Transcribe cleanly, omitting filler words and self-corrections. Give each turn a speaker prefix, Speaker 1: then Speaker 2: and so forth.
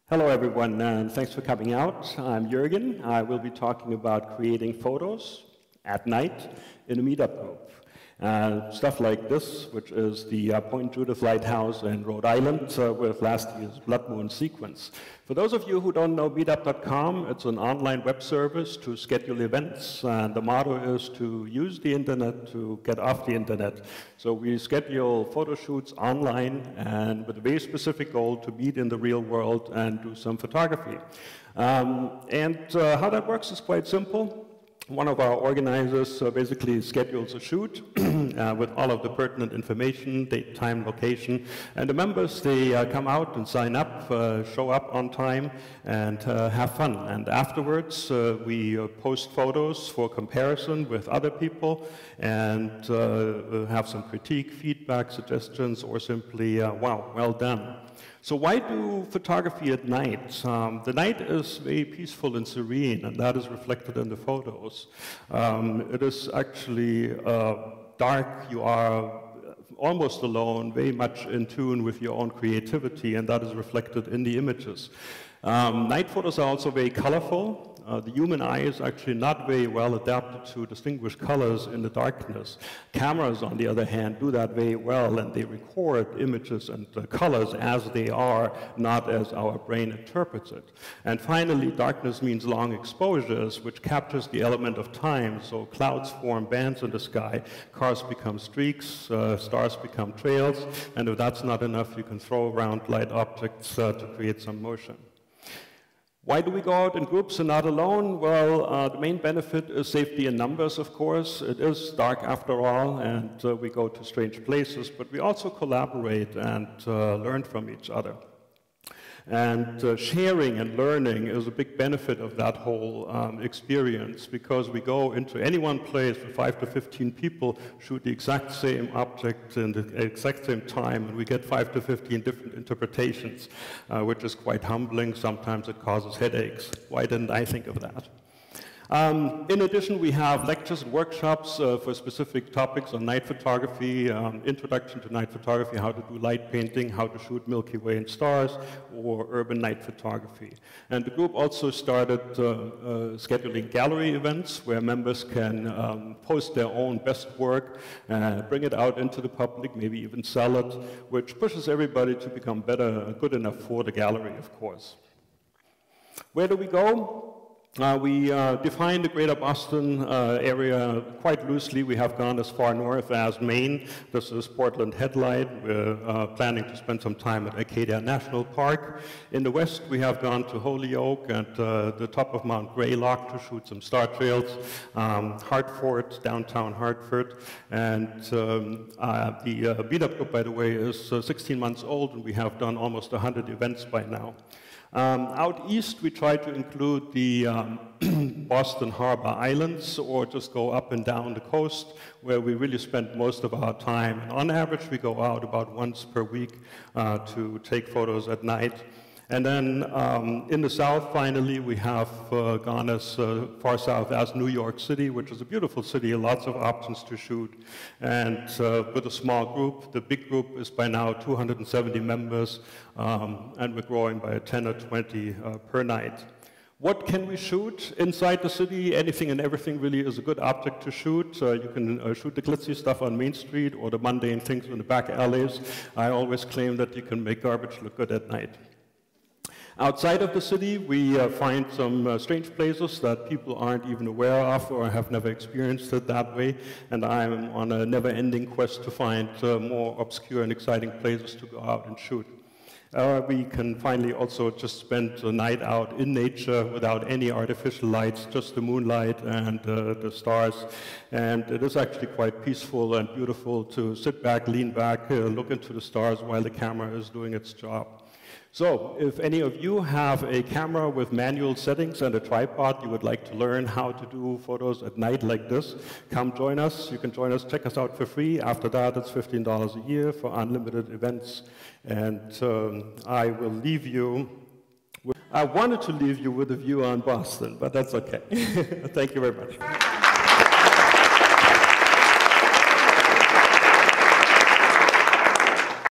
Speaker 1: Hello everyone, and thanks for coming out. I'm Jurgen. I will be talking about creating photos at night in a meetup group. Stuff like this, which is the Point Judith Lighthouse in Rhode Island with last year's blood moon sequence. For those of you who don't know meetup.com, it's an online web service to schedule events, and the motto is to use the internet to get off the internet. So we schedule photo shoots online and with a very specific goal to meet in the real world and do some photography. How that works is quite simple. One of our organizers basically schedules a shoot with all of the pertinent information, date, time, location, and the members, they come out and sign up, show up on time, and have fun. And afterwards, we post photos for comparison with other people and have some critique, feedback, suggestions, or simply, wow, well done. So why do photography at night? The night is very peaceful and serene, and that is reflected in the photos. It is actually dark. You are almost alone, very much in tune with your own creativity, and that is reflected in the images. Night photos are also very colorful. The human eye is actually not very well adapted to distinguish colors in the darkness. Cameras, on the other hand, do that very well, and they record images and colors as they are, not as our brain interprets it. And finally, darkness means long exposures, which captures the element of time. So clouds form bands in the sky, cars become streaks, stars become trails, and if that's not enough, you can throw around light objects to create some motion. Why do we go out in groups and not alone? Well, the main benefit is safety in numbers, of course. It is dark after all, and we go to strange places, but we also collaborate and learn from each other. And sharing and learning is a big benefit of that whole experience, because we go into any one place with 5 to 15 people, shoot the exact same object in the exact same time, and we get 5 to 15 different interpretations, which is quite humbling. Sometimes it causes headaches. Why didn't I think of that? In addition, we have lectures and workshops for specific topics on night photography, introduction to night photography, how to do light painting, how to shoot Milky Way and stars, or urban night photography. And the group also started scheduling gallery events where members can post their own best work, bring it out into the public, maybe even sell it, which pushes everybody to become better, good enough for the gallery, of course. Where do we go? We define the greater Boston area quite loosely. We have gone as far north as Maine. This is Portland Headlight. We're planning to spend some time at Acadia National Park. In the west, we have gone to Holyoke and the top of Mount Greylock to shoot some star trails. Hartford, downtown Hartford. And the meetup group, by the way, is 16 months old, and we have done almost 100 events by now. Out east, we try to include the Boston Harbor Islands, or just go up and down the coast, where we really spend most of our time. And on average, we go out about once per week to take photos at night. And then in the south, finally, we have gone as far south as New York City, which is a beautiful city, lots of options to shoot. And with a small group, the big group is by now 270 members, and we're growing by 10 or 20 per night. What can we shoot inside the city? Anything and everything really is a good object to shoot. You can shoot the glitzy stuff on Main Street or the mundane things in the back alleys. I always claim that you can make garbage look good at night. Outside of the city, we find some strange places that people aren't even aware of or have never experienced it that way, and I'm on a never-ending quest to find more obscure and exciting places to go out and shoot. We can finally also just spend the night out in nature without any artificial lights, just the moonlight and the stars. And it is actually quite peaceful and beautiful to sit back, lean back, look into the stars while the camera is doing its job. So, if any of you have a camera with manual settings and a tripod, you would like to learn how to do photos at night like this, come join us. You can join us, check us out for free. After that, it's $15 a year for unlimited events. And I will leave you. I wanted to leave you with a view on Boston, but that's okay. Thank you very much.